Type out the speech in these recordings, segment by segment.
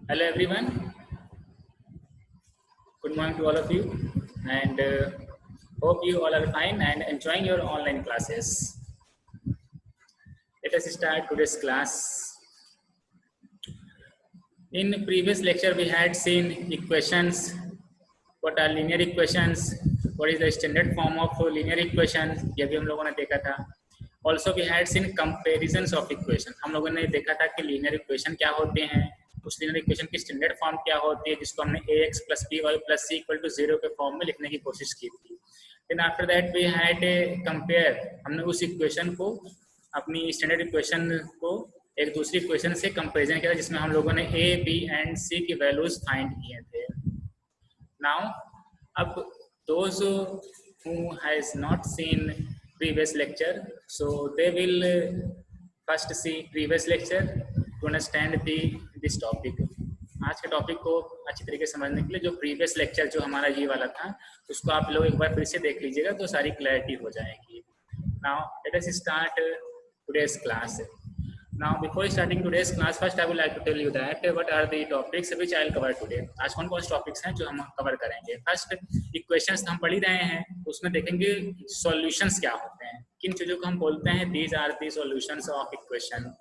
Hello everyone, good morning to all of you and hope you all are fine and enjoying your online classes. Let us start today's class. In previous lecture we had seen equations, what are linear equations, what is the standard form of linear equations, ये भी हम लोगों ने देखा था. Also we had seen comparisons of equation. हम लोगों ने देखा था कि linear equation क्या होते हैं, उस linear equation की standard form क्या होती है जिसको हमने ax plus by plus c equal to 0 के फॉर्म में लिखने की कोशिश की थी. Then after that we had a compare. हमने उस equation को अपनी standard equation को एक दूसरी इक्वेशन से कंपेरिजन किया जिसमें हम लोगों ने a, b एंड c की वैल्यूज फाइंड किए थे. Now, अब those who has not seen previous lecture, so they will first see previous lecture to understand this topic. आज के टॉपिक को अच्छी तरीके से समझने के लिए जो प्रीवियस लेक्चर जो हमारा ये वाला था उसको आप लोग एक बार फिर से देख लीजिएगा तो सारी क्लैरिटी हो जाएगी. Now let us start today's class. Now before starting today's class, first I would like to tell you that what are the topics which I will cover today. आज कौन कौन से टॉपिक्स हैं जो हम कवर करेंगे. फर्स्ट इक्वेशंस हम पढ़ ही रहे हैं, उसमें देखेंगे सॉल्यूशंस क्या होते हैं, किन चीज़ों को हम बोलते हैं these are the solutions of equation.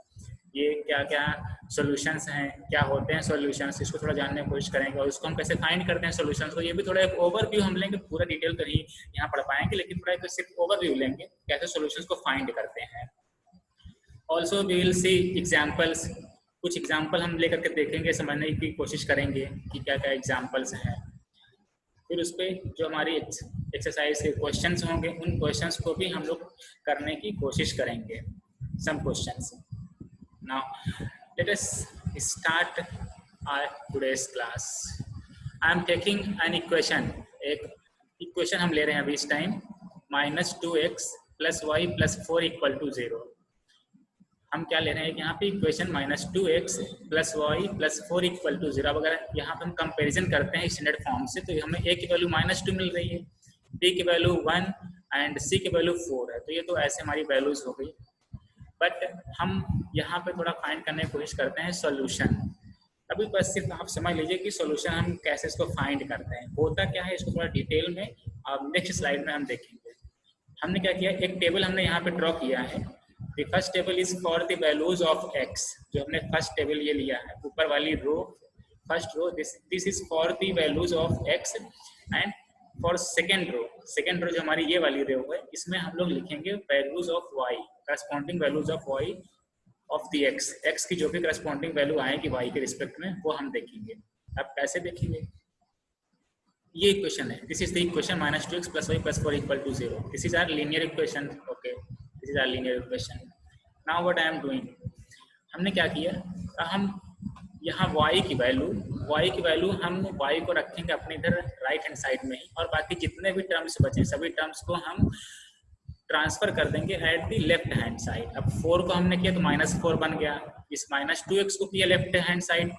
ये क्या क्या सॉल्यूशंस हैं, क्या होते हैं सॉल्यूशंस, इसको थोड़ा जानने की कोशिश करेंगे और उसको हम कैसे फाइंड करते हैं सॉल्यूशंस को. ये भी थोड़ा एक ओवरव्यू हम लेंगे, पूरा डिटेल तो नहीं यहाँ पढ़ पाएंगे लेकिन थोड़ा एक सिर्फ ओवरव्यू लेंगे कैसे सॉल्यूशंस को फाइंड करते हैं. Also we will see examples, कुछ एग्जाम्पल हम लेकर के देखेंगे, समझने की कोशिश करेंगे कि क्या क्या एग्जाम्पल्स हैं. फिर उस पर जो हमारी एक्सरसाइज के क्वेश्चंस होंगे उन क्वेश्चंस को भी हम लोग करने की कोशिश करेंगे, some questions. Now let us start our today's class. I am taking an equation, एक इक्वेशन हम ले रहे हैं अभी इस टाइम, -2x + y + 4 = 0. हम क्या ले रहे हैं यहाँ पे इक्वेशन -2x + y + 4 = 0. अगर यहाँ पे हम कंपैरिजन करते हैं स्टैंडर्ड फॉर्म से तो हमें a की वैल्यू -2 मिल रही है, b की वैल्यू 1 एंड c की वैल्यू 4 है. तो ये तो ऐसे हमारी वैल्यूज हो गई. बट हम यहाँ पे थोड़ा फाइंड करने की कोशिश करते हैं सॉल्यूशन. अभी बस सिर्फ आप समझ लीजिए कि सॉल्यूशन हम कैसे इसको फाइंड करते हैं, होता क्या है, इसको थोड़ा डिटेल में अब नेक्स्ट स्लाइड में हम देखेंगे. हमने क्या किया, एक टेबल हमने यहाँ पे ड्रॉ किया है. The first table is for the values of x. जो हमने फर्स्ट टेबल ये लिया है, ऊपर वाली row first row, this is for the values of x and for second रो जो हमारी ये वाली रो है इसमें हम लोग लिखेंगे values of y, corresponding values of y of the x की जो भी corresponding वैल्यू आएगी y के रिस्पेक्ट में वो हम देखेंगे. अब कैसे देखेंगे, ये इक्वेशन है, this is the equation -2x + y + 4 = 0. This is our linear equation. Okay, this is our linear equation. Now what I am doing, हमने क्या किया, हम यहाँ y की वैल्यू हम y को रखेंगे अपने इधर राइट हैंड साइड में ही और बाकी जितने भी टर्म्स बचे सभी टर्म्स को हम ट्रांसफर कर देंगे at the left hand side. अब 4 को हमने किया तो -4 बन गया, इस -2x को किया लेफ्ट हैंड साइड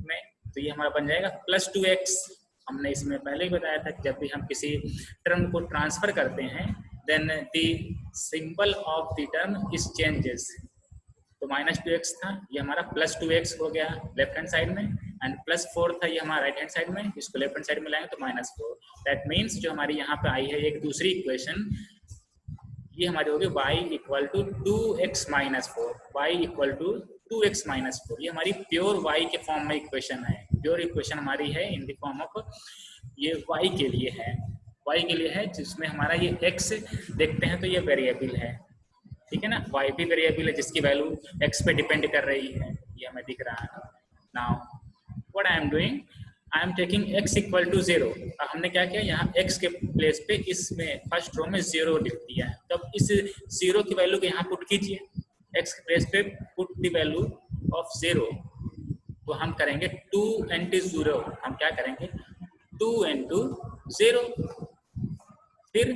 में तो ये हमारा बन जाएगा +2x. हमने इसमें पहले ही बताया था कि जब भी हम किसी टर्म को ट्रांसफर करते हैं then the symbol of the term is changes. तो -2x था, ये हमारा +2x हो गया लेफ्ट हैंड साइड में एंड +4 था ये हमारा राइट हैंड साइड में, इसको लेफ्ट हैंड साइड में लाएंगे तो -4. दैट मीन्स जो हमारी यहाँ पे आई है एक दूसरी इक्वेशन, ये हमारी होगी y = 2x - 4. y = 2x - 4. ये हमारी प्योर y के फॉर्म में इक्वेशन है. प्योर इक्वेशन हमारी है इन द फॉर्म ऑफ, ये y के लिए है जिसमें हमारा ये x देखते हैं तो ये वेरिएबल है, ठीक है ना. y भी वेरिएबल है जिसकी वैल्यू x पे डिपेंड कर रही है, ये हमें दिख रहा है. Now what I am doing, I am taking x = 0. हमने क्या किया, यहाँ x के प्लेस पे इसमें फर्स्ट रो में 0 लिख दिया है. तब इस 0 की वैल्यू को यहाँ पुट कीजिए, x के प्लेस पे पुट द वैल्यू ऑफ 0. तो हम करेंगे 2 × 0, हम क्या करेंगे 2 × 0 फिर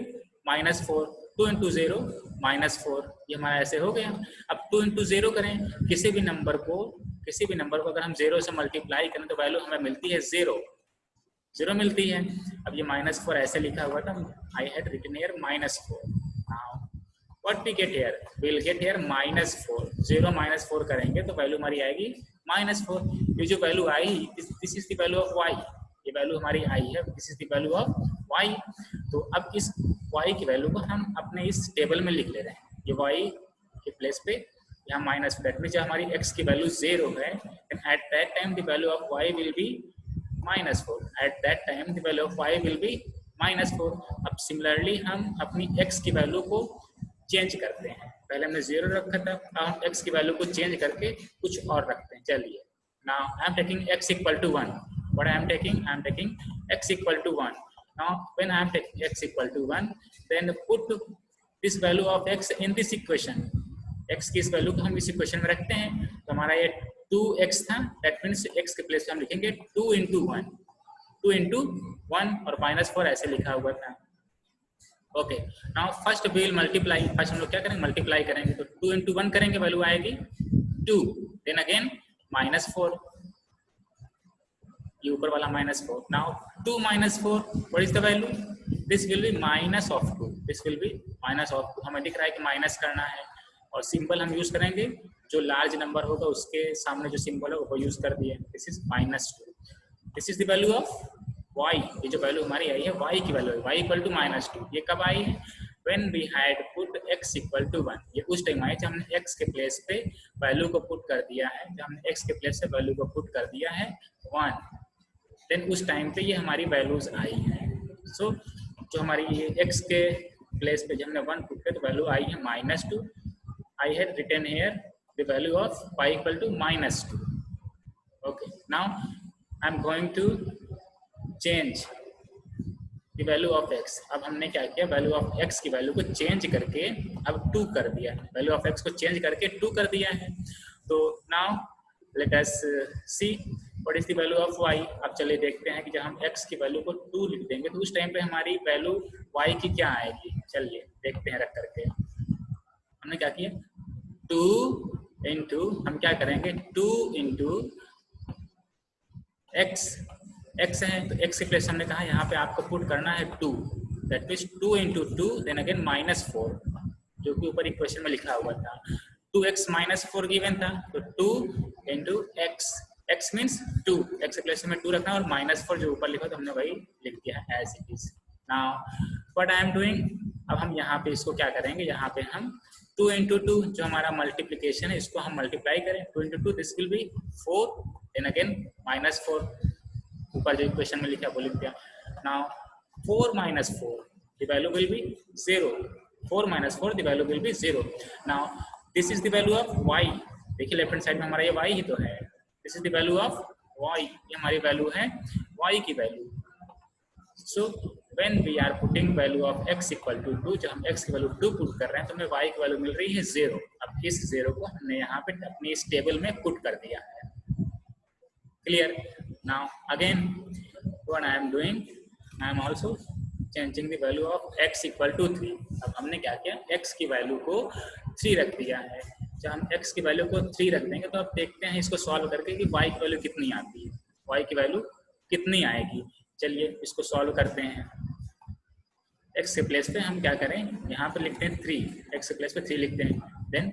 -4, 2 × 0 -4, ये हमारा ऐसे हो गया. अब 2 × 0 करें, किसी भी नंबर को अगर हम 0 से मल्टीप्लाई करें तो वैल्यू हमें मिलती है 0 मिलती है. अब ये -4 ऐसे लिखा हुआ था, I had written here -4. Now what we get here, we will get here -4. 0 - 4 करेंगे तो वैल्यू हमारी आएगी -4. ये जो वैल्यू आई, this is the value of y, ये वैल्यू हमारी आई है, this is the value of y. तो अब इस वाई की वैल्यू को हम अपने इस टेबल में लिख ले रहे हैं, ये वाई के प्लेस पे यहाँ माइनस, दैट मीन्स जब हमारी x की वैल्यू 0 है, at that time the value of y will be -4, at that time the value of y will be -4। अब सिमिलरली हम अपनी x की वैल्यू को चेंज करते हैं, पहले हमने 0 रखा था, अब हम x की वैल्यू को चेंज करके कुछ और रखते हैं। चलिए, now I am taking x equal to 1, what I am taking x equal to 1। Now when I am taking x equal to 1, then put this value of x in this equation, x की इस value को हम इस equation में रखते हैं, तो हमारा ये 2x था, दैट मीन्स x के प्लेस पे हम लिखेंगे 2 into 1, 2 into 1 और -4 ऐसे लिखा हुआ था। Okay, now first we will multiply, first हम लोग क्या करेंगे, मल्टीप्लाई करेंगे, तो 2 into 1 करेंगे, वैल्यू आएगी 2, देन अगेन -4, ये ऊपर वाला -4। Now 2 - 4, what is the value, this will B minus of 2, this will B minus of 2, हमें दिख रहा है कि माइनस करना है, और सिंबल हम यूज करेंगे, जो लार्ज नंबर होगा उसके सामने जो सिंबल है वो यूज कर दिए, this is -2, this is the value of y, ये जो वैल्यू हमारी आई है y की वैल्यू है, y इक्वल टू -2, ये कब आई है, when we had put x equal to 1, ये उस टाइम आई जब हमने x के प्लेस पे वैल्यू को पुट कर दिया है, जब हमने x के प्लेस पे वैल्यू को पुट कर दिया है 1, देन उस टाइम पे ये हमारी वैल्यूज आई हैं। सो जो हमारी ये x के प्लेस पे जब हमने 1 पुट किया तो वैल्यू आई है -2, I had written here the value of y equal to -2. Okay, now I'm going to change the value of x. अब हमने क्या किया, वैल्यू ऑफ x की वैल्यू को चेंज करके अब 2 कर दिया है, वैल्यू ऑफ x को चेंज करके 2 कर दिया है। तो now let us see what is the value of y। अब चलिए देखते हैं कि जब हम x की वैल्यू को 2 लिख देंगे तो उस टाइम पे हमारी वैल्यू y की क्या आएगी, चलिए देखते हैं रख करके। हमने क्या किया, 2 into, हम क्या करेंगे, 2 into x, x है तो x के प्लेस हमने कहा यहाँ पे आपको पुट करना है 2, that means 2 into 2, then again -4, जो कि ऊपर इक्वेशन में लिखा हुआ था, 2x -4 गिवन था, तो 2 into x, x means 2, x के प्लेस में 2 रखना और -4 जो ऊपर लिखा था हमने वही लिख दिया है as it is. Now what I am doing, अब हम यहाँ पे इसको क्या करेंगे, यहाँ पे हम 2 into 2 जो हमारा मल्टीप्लिकेशन है इसको हम मल्टीप्लाई करें, 2 into 2 this will be 4, then again -4, ऊपर जो इक्वेशन में लिखा वो लिख दिया। Now 4 - 4 the value will be 0, 4 - 4 the value will be 0। Now this is the value of y, देखिए लेफ्ट हैंड साइड में हमारा ये y ही तो है, this is the value of y, ये हमारी वैल्यू है y की वैल्यू। So when we are putting value of x equal to 2, जब हम x की वैल्यू 2 पुट कर रहे हैं तो हमें y की वैल्यू मिल रही है 0। अब इस 0 को हमने यहाँ पे अपनी इस टेबल में पुट कर दिया है, clear. Now again what I am doing, I am also changing the value of x equal to 3। अब हमने क्या किया, x की वैल्यू को 3 रख दिया है, जब हम x की वैल्यू को 3 रख देंगे तो अब देखते हैं इसको सॉल्व करके कि y की वैल्यू कितनी आती है, y की वैल्यू कितनी आएगी। चलिए इसको सॉल्व करते हैं। x के प्लेस पे हम क्या करें, यहाँ पे लिखते हैं 3, x के प्लेस पे 3 लिखते हैं, then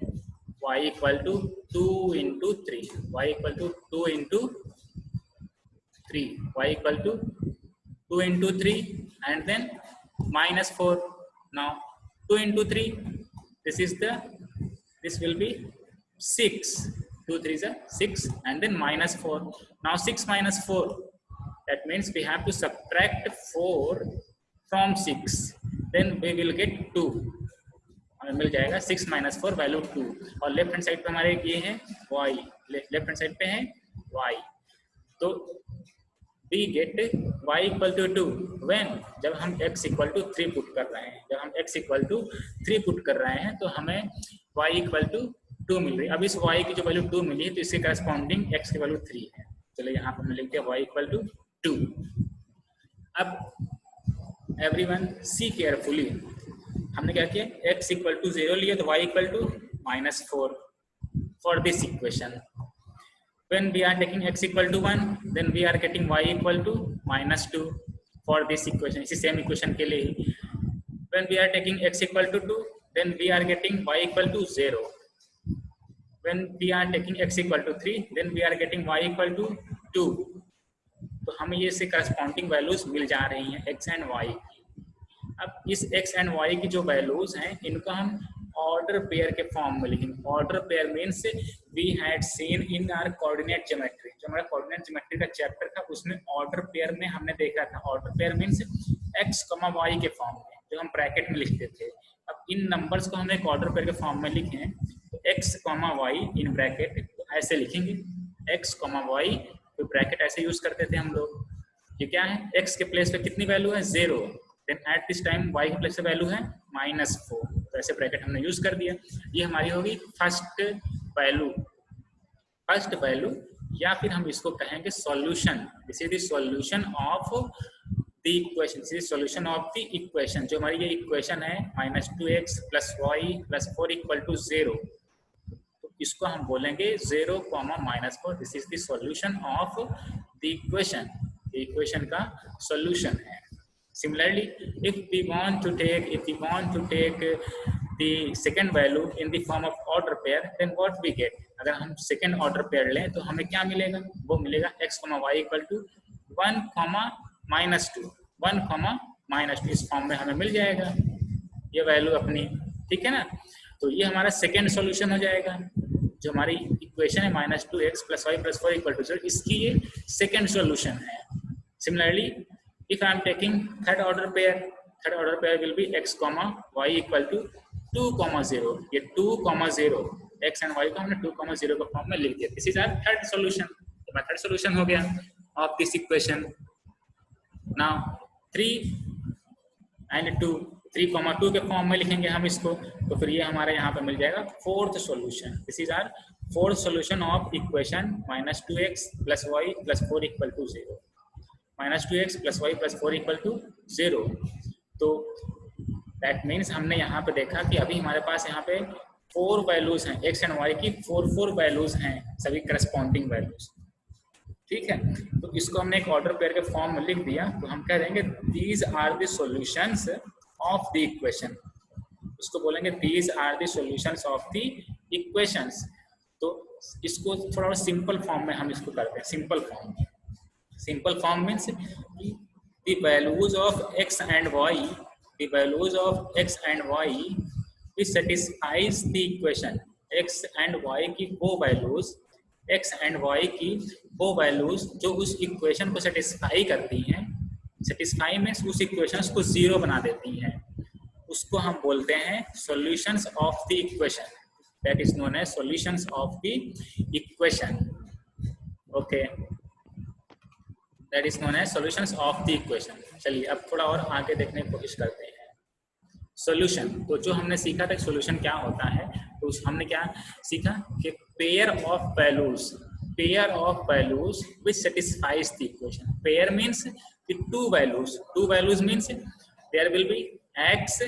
y equal to 2 into 3, y equal to 2 into 3, y equal to 2 into 3 and then -4। Now 2 into 3, this will be 6, 2 3s are 6 and then -4। Now 6 - 4, that means we have to subtract 4 from 6, then we will get 2, हमें मिल जाएगा 6 - 4 value 2, और left hand side पे हमारे ये है y, left hand side पे है y, तो we get y equal to 2 when, जब हम x इक्वल टू 3 पुट कर रहे हैं, जब हम x इक्वल टू 3 पुट कर रहे हैं तो हमें y इक्वल टू 2 मिल रही है। अब इस y की जो वैल्यू 2 मिली है तो इसके करस्पॉन्डिंग x की वैल्यू 3 है, चलिए यहाँ पर हमने लिख दिया y इक्वल टू 2। अब एवरीवन सी केयरफुली, हमने क्या किया, x इक्वल टू 0 लिया तो y equal to -4 for this equation. When we are taking x equal to 1, then we are getting y equal to -2 for this equation, इसी same equation के लिए ही। When we are taking x equal to 2, then we are getting y equal to 0. when we are taking x equal to 3 then we are getting y equal to 2। तो हमें ये से corresponding values मिल जा रही हैं x and y की। अब इस x एंड y की जो वैल्यूज हैं इनको हम ऑर्डर पेयर के फॉर्म में लिखेंगे। Order pair means we had seen in our coordinate geometry, जो हमारा कोऑर्डिनेट ज्योमेट्री का चैप्टर था उसमें ऑर्डर पेयर में हमने देखा था। Order pair means x, y के फॉर्म में जो हम ब्रैकेट में लिखते थे। अब इन नंबर्स को हम एक ऑर्डर पेयर के फॉर्म में लिखे हैं तो x, y इन ब्रैकेट तो ऐसे लिखेंगे x, y, तो ब्रैकेट ऐसे यूज करते थे हम लोग। ये क्या है, x के प्लेस पे कितनी वैल्यू है 0, then at this time y के प्लेस पे वैल्यू है -4, तो ऐसे ब्रैकेट हमने यूज कर दिया। ये हमारी होगी फर्स्ट वैल्यू या फिर हम इसको कहेंगे solution. This is the solution of the equation, this is solution of the equation. जो हमारी ये इक्वेशन है -2x + y + 4 = 0, तो इसको हम बोलेंगे 0, -4। This is the solution of the equation, equation का सॉल्यूशन है। Similarly, if we want to take the second value in the form of order pair, then what we get? अगर हम second order pair लें तो हमें क्या मिलेगा? वो मिलेगा x, y = 1, -2, 1, -2। इस फॉर्म में हमें मिल जाएगा ये वैल्यू अपनी, ठीक है ना। तो ये हमारा सेकेंड सॉल्यूशन हो जाएगा। जो हमारी इक्वेशन है -2x + y + 4 = 0, इसकी ये सेकेंड सॉल्यूशन है। Similarly, if I am taking third order pair will be x, y = 2, 0। ये 2, 0 x and y को हमने 2, 0 के फॉर्म में लिख दिया। This is our third solution. तो मेरा थर्ड सॉल्यूशन हो गया of this equation. Now 3 and 2, 3, 2 के फॉर्म में लिखेंगे हम इसको, तो फिर ये हमारे यहाँ पे मिल जाएगा fourth solution. This is our fourth solution of equation -2x + y + 4 = 0। -2x + y + 4 = 0। तो दैट मीन्स हमने यहाँ पे देखा कि अभी हमारे पास यहाँ पे 4 वैल्यूज हैं, x एंड y की 4 वैल्यूज हैं, सभी करस्पॉन्डिंग वैल्यूज, ठीक है। तो इसको हमने एक ऑर्डर पेयर के फॉर्म में लिख दिया, तो हम कह देंगे these are the solutions of the equation. उसको बोलेंगे these are the solutions of the equations. तो इसको थोड़ा सिंपल फॉर्म में हम इसको करते हैं। Simple form means the values of x and y which satisfies the equation। x and y की वो वैल्यूज, x and y की वो वैल्यूज जो उस इक्वेशन को सेटिस्फाई करती हैं। सेटिस्फाई मीन्स उस इक्वेशन को 0 बना देती हैं, उसको हम बोलते हैं solutions of the equation. That is known as solutions of the equation. Okay, that is known as solutions of the equation. चलिए अब थोड़ा और आगे देखने की कोशिश करते हैं। सॉल्यूशन, तो जो हमने सीखा था सॉल्यूशन क्या होता है, तो हमने क्या सीखा कि pair of values which satisfies the equation. Pair means two values means there will be x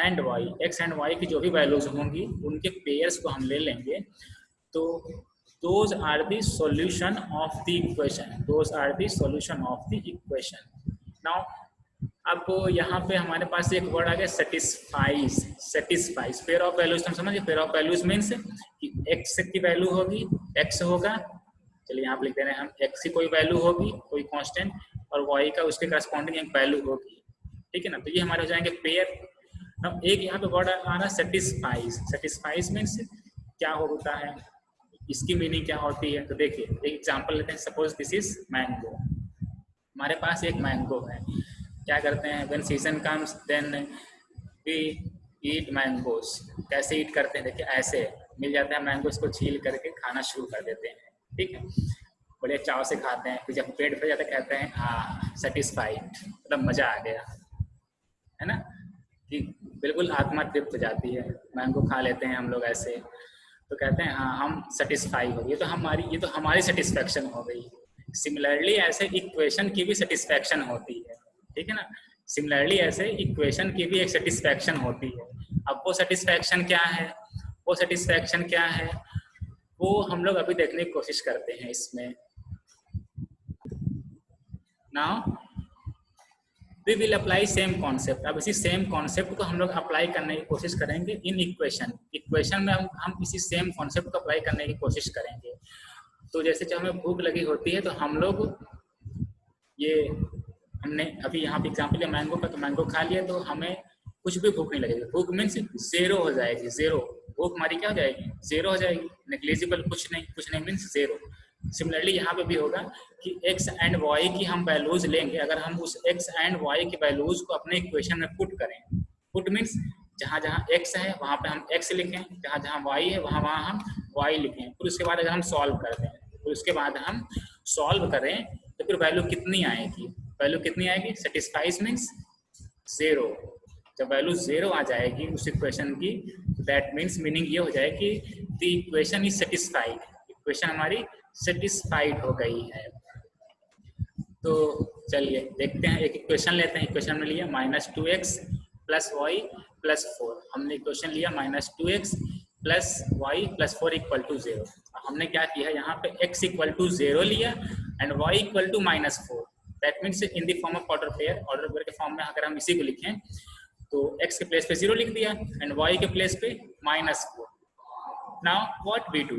and y की जो भी वैल्यूज होंगी उनके पेयर्स को हम ले लेंगे, तो those are the solution of the equation। now अब यहाँ पे हमारे पास एक वर्ड आ गया सेटिस्फाइज। पेयर ऑफ वैल्यूज हम समझिए। पेयर ऑफ वैल्यूज मीन्स कि x की वैल्यू होगी, x होगा, चलिए यहाँ पे लिख दे रहे हैं हम, x की कोई वैल्यू होगी, कोई कांस्टेंट, और y का उसके करस्पॉन्डिंग एक वैल्यू होगी, ठीक है ना। तो ये हमारे हो जाएंगे पेयर। now एक यहाँ पे वर्ड आ रहा सेटिस्फाइज मीन्स क्या होता है, इसकी मीनिंग क्या होती है। तो देखिए एक एग्जांपल लेते हैं। Suppose this is mango. हमारे पास एक मैंगो है, क्या करते हैं, when season comes then we eat mangoes. कैसे ईट करते हैं, देखिए ऐसे मिल जाता है मैंगोस को छील करके खाना शुरू कर देते हैं, ठीक है, बड़े चाव से खाते हैं। फिर जब पेट भर जाता है कहते हैं हाँ सेटिस्फाइड, मतलब मजा आ गया, है ना, कि बिल्कुल आत्मा तृप्त हो जाती है। मैंगो खा लेते हैं हम लोग ऐसे, तो कहते हैं हाँ हम सेटिस्फाई हो गए, तो हमारी सेटिस्फैक्शन हो गई। सिमिलरली ऐसे इक्वेशन की भी सेटिस्फैक्शन होती है, ठीक है ना। सिमिलरली ऐसे इक्वेशन की भी एक सेटिस्फैक्शन होती है। अब वो सेटिस्फैक्शन क्या है, वो हम लोग अभी देखने की कोशिश करते हैं इसमें। Now we will apply same concept. अब इसी सेम कॉन्सेप्ट को हम लोग अप्लाई करने की कोशिश करेंगे इन इक्वेशन में हम इसी सेम कॉन्सेप्ट को अप्लाई करने की कोशिश करेंगे। तो जैसे जब हमें भूख लगी होती है तो हम लोग ये हमने अभी यहाँ पे एग्जाम्पल है मैंगो का, तो मैंगो खा लिया तो हमें कुछ भी भूख नहीं लगेगी। भूख मीन्स जीरो हो जाएगी, जीरो। भूख हमारी क्या हो जाएगी? जीरो हो जाएगी। नेग्लिजिबल कुछ नहीं मीन्स जीरो। सिमिलरली यहाँ पे भी होगा कि x एंड y की हम वैल्यूज लेंगे। अगर हम उस x एंड y की वैल्यूज को अपने इक्वेशन में पुट करें, पुट मीन्स जहाँ जहाँ x है वहाँ पे हम x लिखें, जहाँ जहाँ y है वहाँ वहाँ हम y लिखें। फिर उसके बाद अगर हम सॉल्व कर दें, फिर उसके बाद हम सॉल्व करें तो फिर वैल्यू कितनी आएगी? वैल्यू कितनी आएगी? Satisfies means zero. जब वैल्यू जीरो आ जाएगी उस इक्वेशन की, दैट मीन्स मीनिंग ये हो जाए कि the equation is satisfied, equation हमारी सेटिस्फाइड हो गई है। तो चलिए देखते हैं, एक इक्वेशन लेते हैं। इक्वेशन में लिया -2x + y + 4। हमने इक्वेशन लिया -2x + y + 4 = 0। हमने क्या किया, यहाँ पे x = 0 लिया and y = -4। That means in the form of order pair के फॉर्म में अगर हम इसी को लिखें तो x के प्लेस पे 0 लिख दिया एंड y के प्लेस पे -4। नाउ व्हाट वी डू,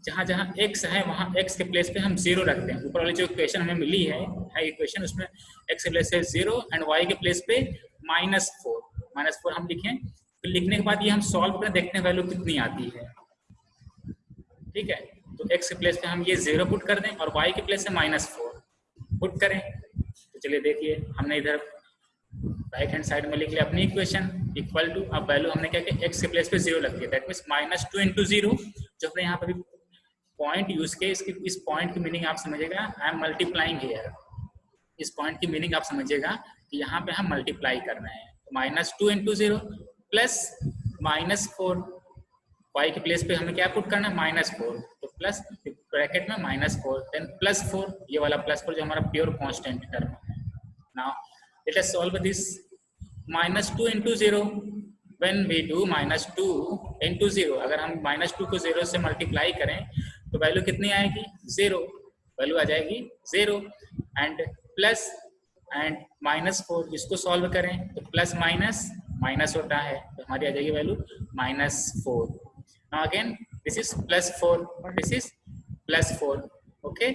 जहाँ जहाँ x है वहाँ x के प्लेस पे हम 0 रखते हैं। ऊपर वाली जो इक्वेशन हमें मिली है इक्वेशन, उसमें x के प्लेस पे 0 एंड y के प्लेस पे -4 हम लिखें। फिर लिखने के बाद ये हम सॉल्व करें, देखते हैं वैल्यू कितनी आती है। ठीक है, तो x के प्लेस पे हम ये 0 पुट कर दें और y के प्लेस पे -4 पुट करें। तो चलिए देखिए, हमने इधर राइट हैंड साइड में लिख लिया अपनी इक्वेशन इक्वल टू, अब वैल्यू हमने क्या किया, x के प्लेस पे 0 लग दिया। दैट मीन्स -2 × 0, जो हमने यहाँ पर पॉइंट यूज किया। इस पॉइंट की मीनिंग आप समझिएगा, आई एम मल्टीप्लाइंग हियर। इस पॉइंट की मीनिंग आप समझिएगा कि यहाँ पे हम मल्टीप्लाई कर रहे हैं। -2 × 0 प्लस -4, y के प्लेस पे हमें क्या पुट करना है, -4, तो प्लस ब्रैकेट में -4 देन +4, ये वाला +4 जो हमारा प्योर कांस्टेंट टर्म है। Now let us solve this. -2 × 0, when we do -2 × 0, अगर हम -2 को 0 से मल्टीप्लाई करें तो वैल्यू कितनी आएगी, 0। वैल्यू आ जाएगी 0 एंड प्लस एंड -4, इसको सॉल्व करें तो प्लस माइनस होता है, तो हमारी आ जाएगी value -4। Now again this is +4 और दिस इज +4। ओके,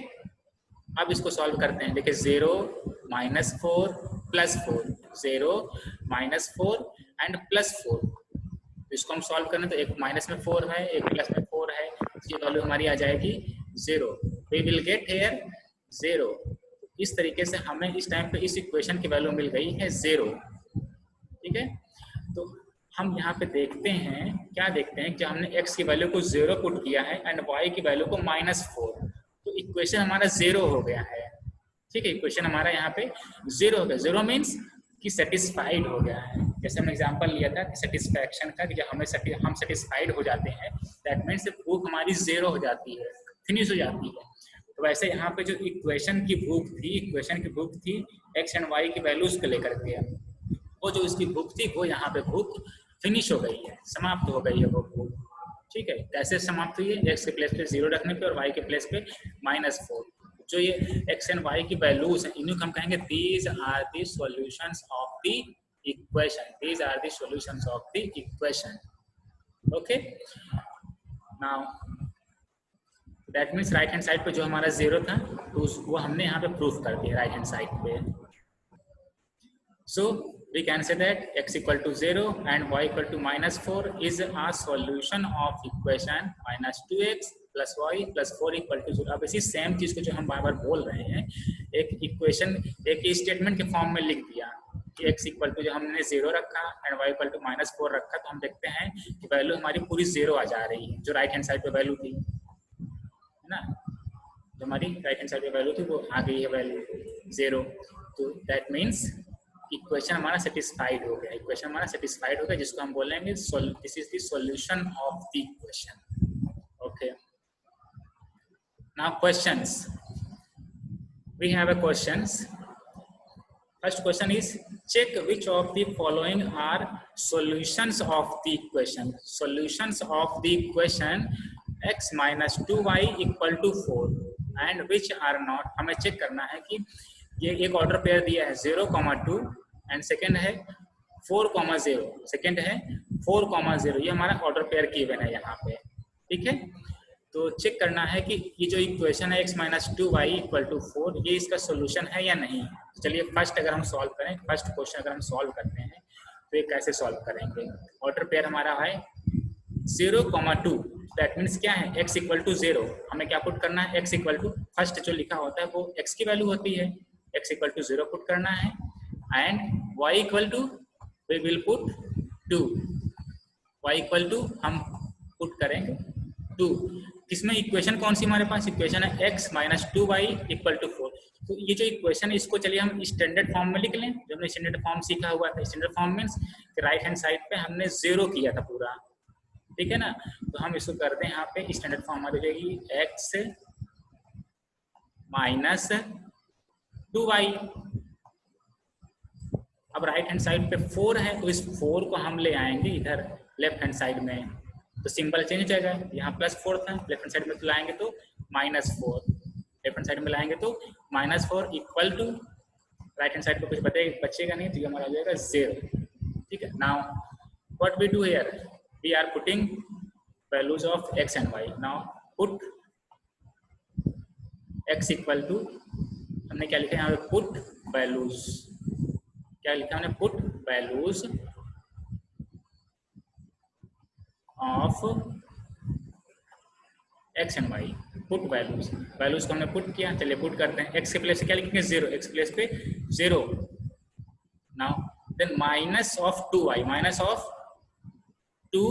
अब इसको सॉल्व करते हैं। देखिए 0 -4 +4, 0 -4 एंड +4। इसको हम सॉल्व करें तो एक माइनस में 4 है, एक प्लस में 4 है, इसकी वैल्यू हमारी आ जाएगी 0। We will get here 0। इस तरीके से हमें इस टाइम पे इस इक्वेशन की वैल्यू मिल गई है 0। ठीक है, तो हम यहाँ पे देखते हैं, क्या देखते हैं कि हमने x की वैल्यू को 0 पुट किया है एंड y की वैल्यू को -4, तो इक्वेशन हमारा 0 हो गया है। ठीक है, इक्वेशन हमारा यहाँ पे 0 हो गया। 0 मीन्स कि सेटिस्फाइड हो गया है। जैसे हमने एग्जांपल लिया था कि सेटिस्फैक्शन का, कि जब हम सेटिस्फाइड हो जाते हैं दैट मीन्स भूख हमारी 0 हो जाती है, फिनिश हो जाती है। तो वैसे यहाँ पे जो इक्वेशन की भूख थी x एंड y की वैल्यूज को लेकर के, वो जो इसकी भूख थी वो यहाँ पे भूख फिनिश हो गई है, समाप्त हो गई है वो भूख। ठीक है, कैसे समाप्त हुई है, x के प्लेस पे 0 रखने पे और y के प्लेस पे -4। जो ये x एंड y की वैल्यूज हैं, इन्हें हम कहेंगे these are the solutions of the equation, these are the solutions of the equation. Okay, now that means right hand side पे जो हमारा 0 था तो वो हमने यहाँ पे प्रूफ कर दिया राइट हैंड साइड पे। सो we can say that x = 0 and y = -4 is a solution of equation -2x + y + 4 = 0। अब इसी सेम चीज को जो हम बार बार बोल रहे हैं, एक इक्वेशन एक स्टेटमेंट के फॉर्म में लिख दिया कि x = जो हमने 0 रखा एंड y = -4 रखा, तो हम देखते हैं कि वैल्यू हमारी पूरी 0 आ जा रही है। जो राइट हैंड साइड पे वैल्यू थी है ना, जो हमारी राइट हैंड साइड पे वैल्यू थी वो आ गई है वैल्यू 0। तो दैट मीन्स इक्वेशन हमारा सेटिस्फाइड हो गया, इक्वेशन हमारा सेटिस्फाइड हो गया, जिसको हम बोलेंगे this is the solution of the equation. Okay, now questions, we have a questions. First question is check which of the following are solutions of the equation, solutions of the equation x - 2y = 4 and which are not। हमें check करना है कि ये एक order pair दिया है 0, 2 and second है 4,0, second है 4,0, ये हमारा ऑर्डर पेयर गिवन है यहाँ पे, ठीक है। तो चेक करना है कि ये जो इक्वेशन है x minus 2y equal to 4, ये इसका सोल्यूशन है या नहीं। तो चलिए फर्स्ट अगर हम सॉल्व करें, फर्स्ट क्वेश्चन अगर हम सॉल्व करते हैं तो ये कैसे सॉल्व करेंगे। ऑर्डर पेयर हमारा है 0,2, दैट मीन्स क्या है x इक्वल टू 0, हमें क्या पुट करना है, x इक्वल टू फर्स्ट जो लिखा होता है वो x की वैल्यू होती है, x इक्वल टू 0 पुट करना है and y equal to we will put 2, y equal to हम पुट करेंगे 2। किसमें इक्वेशन कौन सी हमारे पास, इक्वेशन है x minus 2y equal to 4। तो ये जो इक्वेशन है इसको चलिए हम स्टैंडर्ड फॉर्म में लिख लें, जो हमने स्टैंडर्ड फॉर्म सीखा हुआ था। Standard form means right hand side पे हमने 0 किया था पूरा, ठीक है ना। तो हम इसको करते हैं यहाँ पे स्टैंडर्ड फॉर्म में जाएगी x माइनस 2y। अब राइट हैंड साइड पे 4 है तो इस 4 को हम ले आएंगे इधर लेफ्ट हैंड साइड में, तो सिंबल चेंज हो जाएगा, यहाँ +4 था, लेफ्ट हैंड साइड में तो लाएंगे तो -4, लेफ्ट हैंड साइड में लाएंगे तो -4 equal to right hand side पे कुछ बचेगा नहीं, तो ये हमारा हो जाएगा 0, ठीक है। Now what we do here, we are putting values of x and y। Now put x equal to, हमने क्या लिखा है यहाँ पे, पुट वैल्यूज, क्या लिखा हमने, put values of x and y, put values, values को हमने पुट किया। चलिए पुट करते हैं, x के प्लेस पे क्या लिखेंगे 0, x प्लेस पे 0। Now then minus of 2y, minus of 2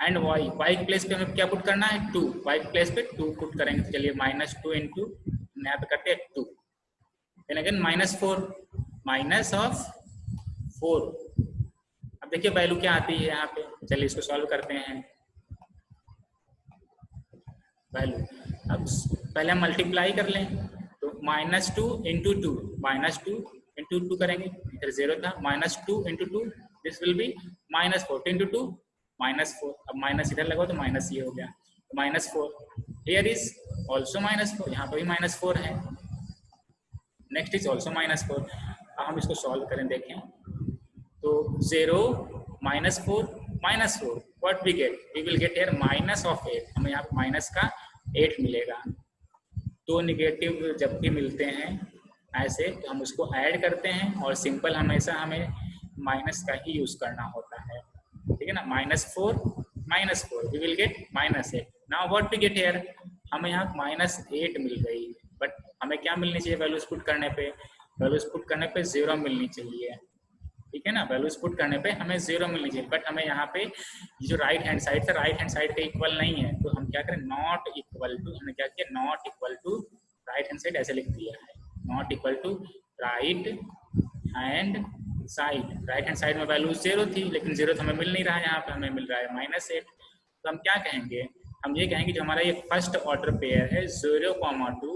and y, y के प्लेस पे हमें क्या पुट करना है 2, y के प्लेस पे 2 पुट करेंगे। तो चलिए -2 इंटू यहाँ पे करते हैं 2, देन अगेन -4, माइनस ऑफ 4। अब देखिए वैल्यू क्या आती है यहाँ पे, चलिए इसको सॉल्व करते हैं। वैल्यू अब पहले हम मल्टीप्लाई कर लें, तो -2 इंटू 2, -2 इंटू 2 करेंगे, इधर 0 था, -2 into 2 this will be -4 into 2 -4। अब माइनस इधर लगाओ तो माइनस ये हो गया, तो -4 हियर इज ऑल्सो -4, यहाँ पर भी -4 है, नेक्स्ट इज ऑल्सो -4। अब हम इसको सॉल्व करें, देखें तो 0 -4 -4, what we get, we will get here minus of 8, हमें यहाँ पे माइनस का 8 मिलेगा। तो निगेटिव जब भी मिलते हैं ऐसे तो हम उसको ऐड करते हैं, और सिंपल हमेशा हमें माइनस का ही यूज करना होता है, ठीक है ना। -4 we will get -8। Now what we get here, हमें यहाँ -8 मिल गई, बट हमें क्या मिलनी चाहिए, वैल्यूज पुट करने पे, वैल्यूज पुट करने पे 0 मिलनी चाहिए, ठीक है ना। वैल्यूज पुट करने पे हमें 0 मिलनी चाहिए, बट हमें यहाँ पे ये जो राइट हैंड साइड था, राइट हैंड साइड का इक्वल नहीं है, तो हम क्या करें, नॉट इक्वल टू, हमने क्या किया, not equal to right hand side ऐसे लिख दिया है, not equal to right hand side. Right hand side में वैल्यू 0 थी, लेकिन 0 तो हमें मिल नहीं रहा है, यहाँ पे हमें मिल रहा है -8। तो हम क्या कहेंगे, हम ये कहेंगे जो हमारा ये फर्स्ट ऑर्डर पेयर है 0,2,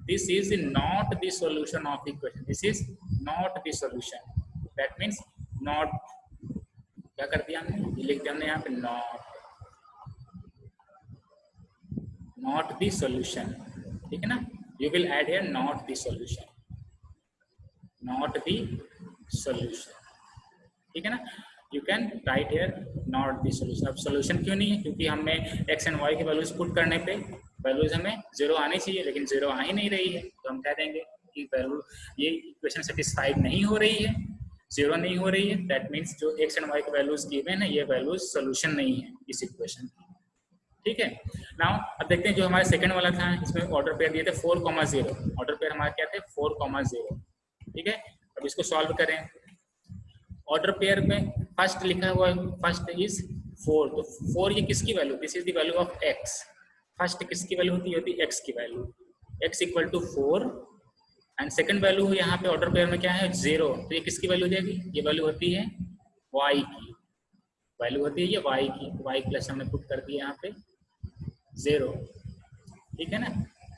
this is not the solution of the equation, this is not the solution, that means not, क्या कर दिया हमने, ये लिख दिया हमने यहाँ पे not the solution, ठीक है ना। you will add here not the solution, ठीक है ना। you can write here not the solution। अब solution क्यों नहीं है, क्योंकि हमने x एंड y के वैल्यूज पुट करने पे वैल्यूज हमें 0 आनी चाहिए, लेकिन 0 आ ही नहीं रही है, तो हम कह देंगे कि वैल्यू ये इक्वेशन सेटिस्फाइड नहीं हो रही है, 0 नहीं हो रही है, दैट मीन्स जो x एंड y के वैल्यूज गिवन है ये वैल्यूज सोल्यूशन नहीं है इस इक्वेशन की, ठीक है। नाउ अब देखते हैं जो हमारा सेकंड वाला था, इसमें ऑर्डर पेयर दिए थे 4,0, ऑर्डर पेयर हमारे क्या थे 4,0, ठीक है। अब इसको सॉल्व करें, ऑर्डर पेयर में फर्स्ट लिखा हुआ है, फर्स्ट इज 4, तो 4 ये किसकी value, this is the value of x, first किसकी वैल्यू होती है x की value, x equal to 4 and second value यहाँ पे ऑर्डर पेयर में क्या है 0, तो ये किसकी वैल्यू देगी, ये वैल्यू होती है y की, वैल्यू होती है ये y की, y प्लस हमने पुट कर दिया यहाँ पे 0, ठीक है ना,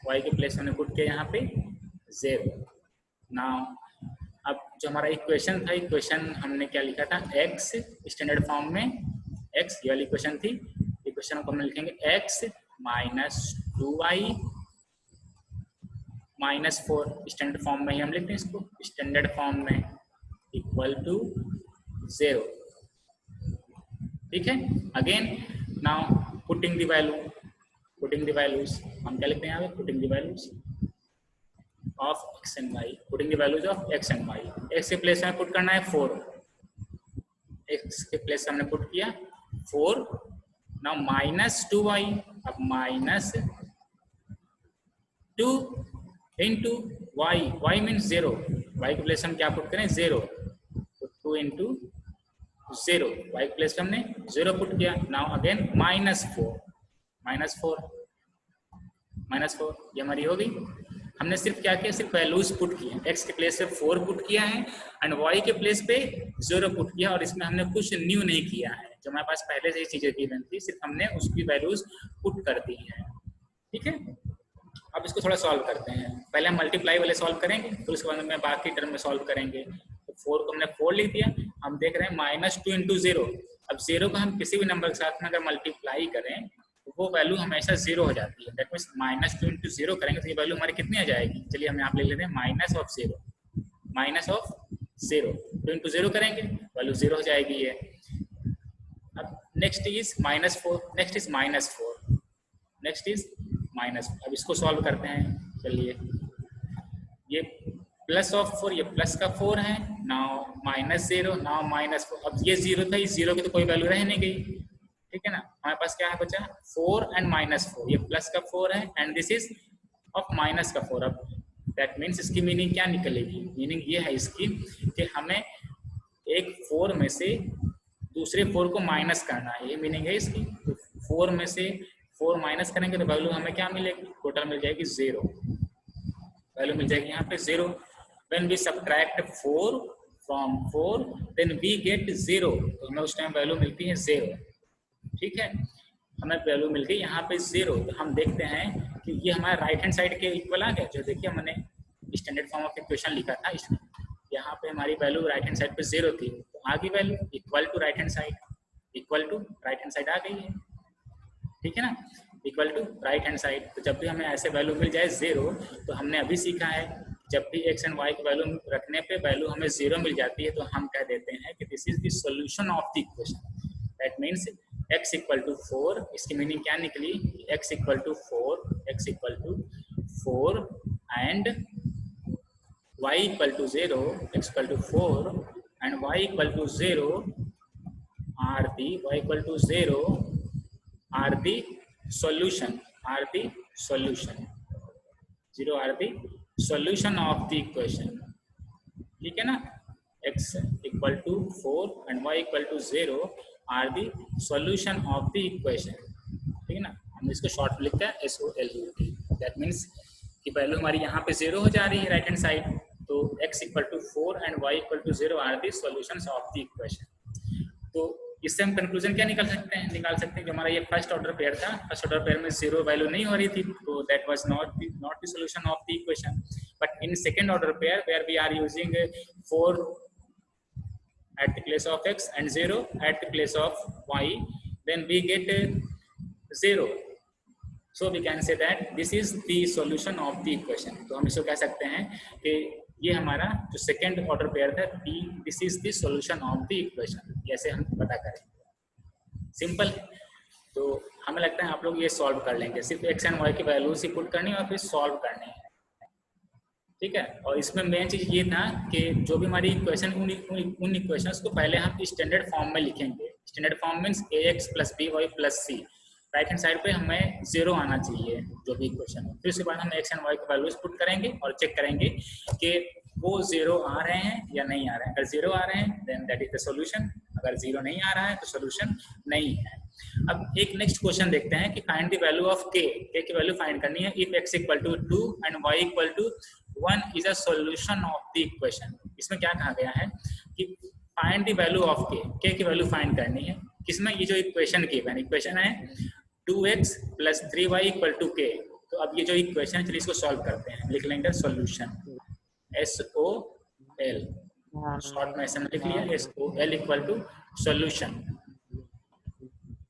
y के प्लेस हमने पुट किया यहाँ पे 0। नाउ अब जो हमारा इक्वेशन था, इक्वेशन हमने क्या लिखा था x, स्टैंडर्ड फॉर्म में x, ये वाली इक्वेशन थी, इक्वेशन को हम लिखेंगे x minus 2y -4 standard form में ही हम लिखते हैं इसको, स्टैंडर्ड फॉर्म में इक्वल टू 0। ठीक है, again now putting the value, putting the values, हम क्या लिखते हैं यहाँ पे, putting the values of x and y, putting the values of x and y। x के प्लेस में पुट करना है 4, x के प्लेस हमने पुट किया 4, नाउ -2y, अब -2 into y, y means 0, y के प्लेस हम क्या पुट करें 0, तो 2 इंटू 0, y के प्लेस हमने 0 पुट किया। नाउ अगेन -4, ये हमारी हो गई। हमने सिर्फ क्या किया, सिर्फ वैल्यूज पुट किए, x के प्लेस पे 4 पुट किया है एंड y के प्लेस पे 0 पुट किया, और इसमें हमने कुछ न्यू नहीं किया है, जो हमारे पास पहले से ही चीजें गिवन थी, सिर्फ हमने उसकी वैल्यूज पुट कर दी है। ठीक है, अब इसको थोड़ा सॉल्व करते हैं। पहले हम मल्टीप्लाई वाले सॉल्व करेंगे, फिर उसके बाद में बाकी टर्म में सॉल्व करेंगे। तो 4 को हमने 4 लिख दिया, हम देख रहे हैं -2 इंटू 0। अब 0 को हम किसी भी नंबर के साथ में अगर मल्टीप्लाई करें तो वो वैल्यू हमेशा 0 हो जाती है। दैट मीन्स -2 इंटू 0 करेंगे तो ये वैल्यू हमारी कितनी आ जाएगी, चलिए हम यहाँ पे लिख लेते हैं -0, -2 इंटू 0 करेंगे वैल्यू 0 हो जाएगी ये। अब नेक्स्ट इज -4, नेक्स्ट इज -4, अब इसको सॉल्व करते हैं। चलिए, ये प्लस ऑफ 4, ये प्लस का 4 है, नाउ -0, नाउ -4। अब ये 0 था, इस 0 की तो कोई वैल्यू रह नहीं गई। ठीक है ना, हमारे पास क्या है बचा 4 एंड -4, ये प्लस का 4 है and this is of minus का 4। अब दैट मीन्स इसकी मीनिंग क्या निकलेगी, मीनिंग ये है इसकी कि हमें एक 4 में से दूसरे 4 को माइनस करना है, ये मीनिंग है इसकी। तो 4 में से 4 माइनस करेंगे तो वैल्यू हमें क्या मिलेगी, टोटल मिल जाएगी 0, वैल्यू मिल जाएगी यहाँ पे 0। When we subtract 4 from 4 then we get 0, तो हमें उस टाइम वैल्यू मिलती है 0। ठीक है, हमें वैल्यू मिल गई यहाँ पे 0। तो हम देखते हैं कि ये हमारा राइट हैंड साइड के इक्वल आ गया, जो देखिए मैंने स्टैंडर्ड फॉर्म ऑफ इक्वेशन लिखा था, इसमें यहाँ पे हमारी वैल्यू राइट हैंड साइड पे 0 थी, तो आ गई value equal to right hand side, equal to right hand side आ गई है। ठीक है ना, equal to right hand side. तो जब भी हमें ऐसे वैल्यू मिल जाए 0, तो हमने अभी सीखा है जब भी x एंड y की वैल्यू रखने पे वैल्यू हमें 0 मिल जाती है, तो हम कह देते हैं कि this is the solution of the equation. That means x equal to 4, इसकी मीनिंग क्या निकली, x equal to 4 and y equal to 0, x equal to 4 and y equal to 0 the दी, y equal to 0 are the solution, 0 are the solution of the equation। ठीक है ना, x equal to 4 and y equal to 0 are the solution of the equation। ठीक है ना, हम इसको short में लिखते हैं SOLUT। दैट मीन्स कि वैल्यू हमारी यहाँ पे 0 हो जा रही है राइट हैंड साइड, तो x equal to 4 and y equal to 0 are the solutions of the equation। तो इससे हम कंक्लूजन क्या निकाल सकते हैं, जो हमारा ये फर्स्ट ऑर्डर पेयर था, फर्स्ट ऑर्डर पेयर में 0 वैल्यू नहीं हो रही थी, तो that was not the solution of the equation. But in second order pair where we are using 4 at the place of x and 0 at the place of y, then we get 0, so we can say that this is the solution of the equation। तो हम इसको कह सकते हैं कि ये हमारा जो सेकेंड ऑर्डर पेयर था, this is the solution of the equation. ऐसे हम पता करें, सिंपल। तो हमें लगता है आप लोग ये सॉल्व कर लेंगे, सिर्फ x एंड y की वैल्यूज ही पुट करनी है और फिर सॉल्व करनी है। ठीक है, और इसमें मेन चीज ये था कि जो भी हमारी इक्वेशन, उन इक्वेशंस को पहले हम स्टैंडर्ड फॉर्म में लिखेंगे। Standard form means ax + by + c, right hand side पे हमें 0 आना चाहिए जो भी इक्वेशन है। फिर उसके बाद हम x एंड y की वैल्यूज पुट करेंगे और चेक करेंगे कि वो 0 आ रहे हैं या नहीं आ रहे हैं। अगर 0 आ रहे हैं then that is the solution, अगर 0 नहीं आ रहा है तो सॉल्यूशन नहीं है। अब एक नेक्स्ट क्वेश्चन देखते हैं कि find the value of k की वैल्यू फाइंड करनी है। If x = 2 and y = 1 is a solution of the equation. इसमें क्या कहा गया है कि find the value of k की वैल्यू फाइंड करनी है। किसमें, ये जो इक्वेशन इक्वेशन है 2x + 3y = k। तो अब ये जो इक्वेशन है, चलिए इसको सॉल्व करते हैं। लिख लेंगे सॉल्यूशन SOL, शॉर्ट में ऐसे लिख लिया, SOL = solution.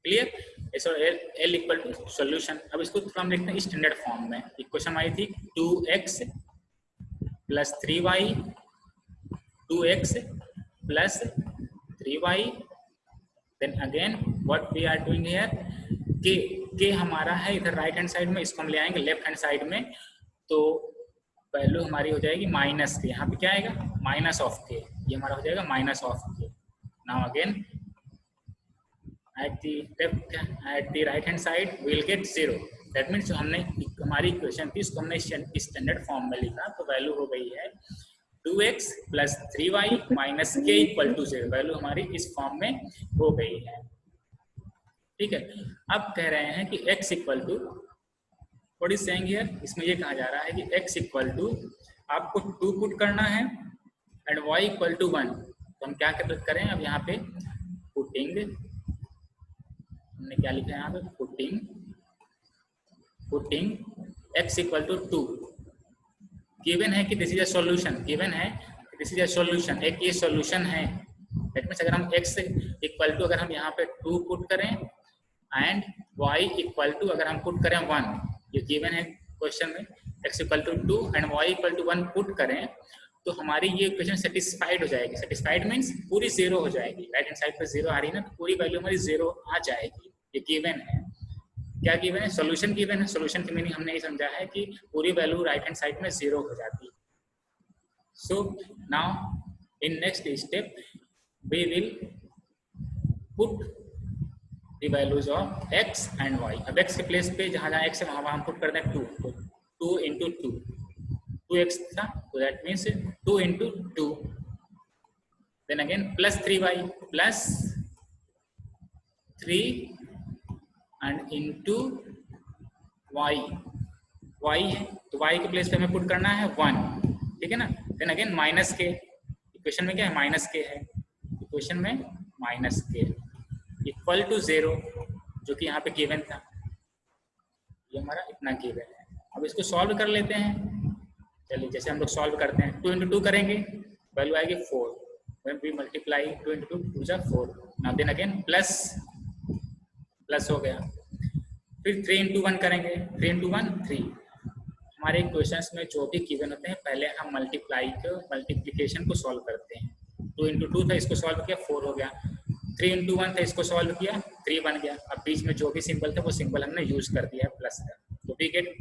Clear. L equal to solution. अब इसको थोड़ा हम लिखते हैं स्टैंडर्ड फॉर्म में। इक्वेशन आई थी 2x plus 3y, 2x plus 3y, then again what we are doing here, के हमारा है इधर राइट हैंड साइड में, इसको हम ले आएंगे लेफ्ट हैंड साइड में, तो वैल्यू हमारी हो जाएगी माइनस के, यहाँ पे क्या आएगा माइनस ऑफ के, ये हमारा हो जाएगा माइनस ऑफ के। Now again at the right hand side we will get 0, that means जो हमने हमारी इक्वेशन थी इसको हमने स्टैंडर्ड फॉर्म में लिखा, तो वैल्यू हो गई है 2x प्लस 3y माइनस के इक्वल टू 0, वैल्यू हमारी इस फॉर्म में हो गई है। ठीक है, अब कह रहे हैं कि x equal to what is saying here, इसमें ये कहा जा रहा है कि x इक्वल टू आपको 2 पुट करना है एंड y इक्वल टू 1, तो हम क्या करें अब यहाँ पे पुटिंग, हमने क्या लिखा है यहाँ पे putting x equal to 2, given है कि this is a solution, given है दिस इज अ सॉल्यूशन, एक ये सॉल्यूशन है, दैट मींस अगर हम x इक्वल टू अगर हम यहाँ पे 2 पुट करें एंड y इक्वल टू अगर हम पुट करें 1, ये गिवन है क्वेश्चन में, x equal to 2 and y equal to 1 put करें तो हमारी ये इक्वेशन सेटिस्फाइड हो जाएगी। सेटिस्फाइड मींस पूरी 0 हो जाएगी, राइट हैंड साइड पे 0 आ रही है ना, तो पूरी वैल्यू हमारी 0 आ जाएगी, ये गिवन है। क्या गिवन है, सॉल्यूशन गिवन है। सॉल्यूशन की मीनिंग हमने ये समझा है कि पूरी वैल्यू राइट हैंड साइड में 0 हो जाती है। So now in next step we will put the values of x and y। अब x के प्लेस पे जहाँ जहाँ x है वहाँ हम पुट कर दें 2, तो 2 इंटू 2x था, तो that means 2 into 2, then again plus 3y plus 3 and into y, y है तो y के प्लेस पे हमें पुट करना है 1, ठीक है ना। देन अगेन माइनस के, इक्वेशन में क्या है माइनस के है, इक्वेशन में माइनस के इक्वल टू 0, जो कि यहाँ पे गिवन था, ये हमारा इतना गिवन है। अब इसको सॉल्व कर लेते हैं, चलिए जैसे हम लोग सॉल्व करते हैं 2 इंटू 2 करेंगे, वैल्यू आएगी 4, when we multiply 2 into 2 is 4, now then again plus हो गया, फिर 3 इंटू 1 करेंगे, 3 इंटू 1 3। हमारे क्वेश्चंस में जो भी गिवन होते हैं पहले हम मल्टीप्लिकेशन को सॉल्व करते हैं। 2 इंटू 2 था, इसको सॉल्व किया 4 हो गया, 3 इंटू 1 था, इसको सॉल्व किया 3 बन गया। अब बीच में जो भी सिंबल था वो सिंबल हमने यूज कर दिया है प्लस का, तो we get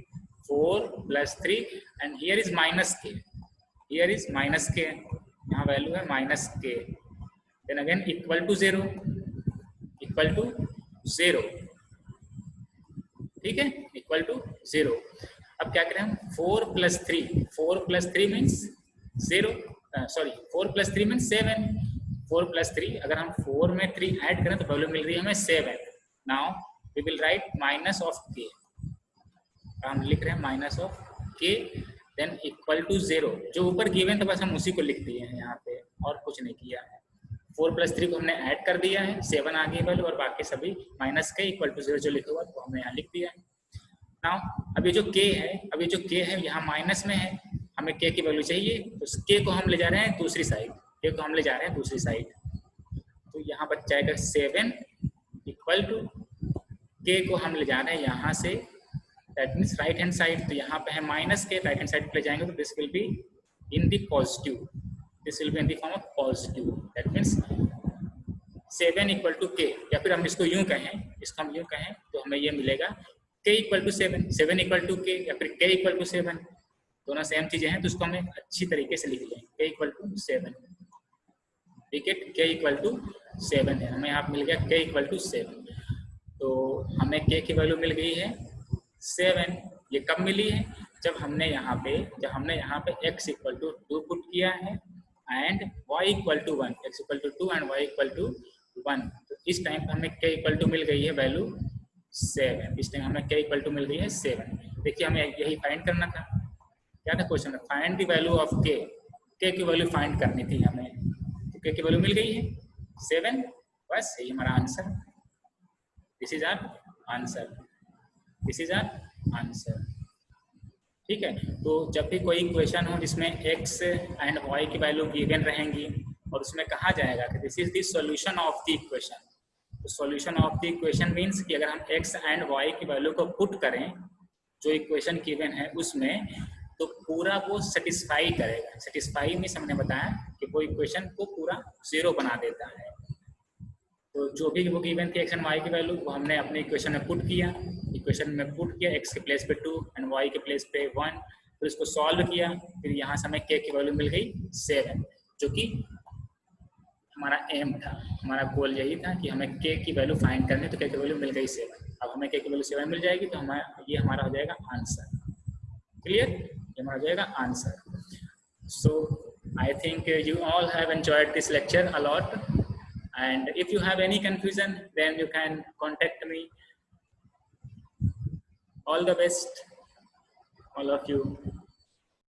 4 plus 3 and here is minus K, here is minus K, यहाँ वैल्यू है minus K, then again equal to 0, equal to 0, ठीक है, इक्वल टू 0। अब क्या करें हम 4 plus 3 means 0, sorry 4 plus 3 means 7, 4 plus 3 अगर हम 4 में 3 ऐड करें तो वैल्यू मिल रही है हमें 7। Now we will write minus of K, हम लिख रहे हैं minus of K, then equal to 0, जो ऊपर गिवन था बस हम उसी को लिख दिए हैं यहाँ पे, और कुछ नहीं किया है। 4 प्लस 3 को हमने ऐड कर दिया है, 7 आ गई वैल्यू, और बाकी सभी माइनस के इक्वल टू 0 जो लिखा हुआ तो हमने यहाँ लिख दिया है। नाउ अब ये जो k है, अब ये जो k है यहाँ माइनस में है, हमें k की वैल्यू चाहिए, तो k को हम ले जा रहे हैं दूसरी साइड, k को हम ले जा रहे हैं दूसरी साइड, तो यहाँ बच जाएगा 7 इक्वल टू k को हम ले जा रहे हैं यहाँ से, that means right hand side, तो यहाँ पे है माइनस के, राइट हैंड साइड पे ले जाएंगे तो this will be in the positive, this will be in the form of positive, that means 7 equal to k, या फिर हम इसको यूं कहें, इसको हम यूं कहें तो हमें ये मिलेगा k equal to 7, 7 equal to k, या फिर k इक्वल टू 7, दोनों सेम चीजें हैं, तो उसको हमें अच्छी तरीके से लिख लें, k इक्वल टू 7, ठीक है, k इक्वल टू 7 है, हमें यहाँ मिल गया k इक्वल टू 7, तो हमें k की वैल्यू मिल गई है 7। ये कब मिली है, जब हमने यहाँ पे x इक्वल टू 2 पुट किया है and y equal to 1, x equal to 2 and y equal to 1, तो इस टाइम पे हमें k इक्वल टू मिल गई है वैल्यू 7, इस टाइम हमें k इक्वल टू मिल गई है 7। देखिए हमें यही फाइंड करना था, क्या था क्वेश्चन में, find the value of k की वैल्यू फाइंड करनी थी हमें, तो k की वैल्यू मिल गई है 7, बस यही हमारा answer, this is our answer, this is our answer, ठीक है। तो जब भी कोई इक्वेशन हो जिसमें x एंड y की वैल्यू गिवन रहेंगी और उसमें कहा जाएगा कि this is the solution of the equation, तो solution of the equation means कि अगर हम x एंड y की वैल्यू को पुट करें जो इक्वेशन गिवन है उसमें, तो पूरा वो सेटिस्फाई करेगा। सेटिस्फाई मीन्स हमने बताया कि वो इक्वेशन को पूरा जीरो बना देता है। तो जो भी वो गिवन थी x एंड y की वैल्यू वो हमने अपने इक्वेशन में पुट किया, x के प्लेस पे 2 एंड y के प्लेस पे 1, फिर उसको सॉल्व किया, फिर यहाँ से हमें k की वैल्यू मिल गई 7, जो कि हमारा एम था, हमारा गोल यही था कि हमें k की वैल्यू फाइंड करनी, तो k की वैल्यू मिल गई 7। अब हमें k की वैल्यू 7 मिल जाएगी तो ये हमारा हो जाएगा आंसर। क्लियर? ये हमारा हो जाएगा answer. So I think you all have enjoyed this lecture a lot, and if you have any confusion then you can contact me. All the best, all of you.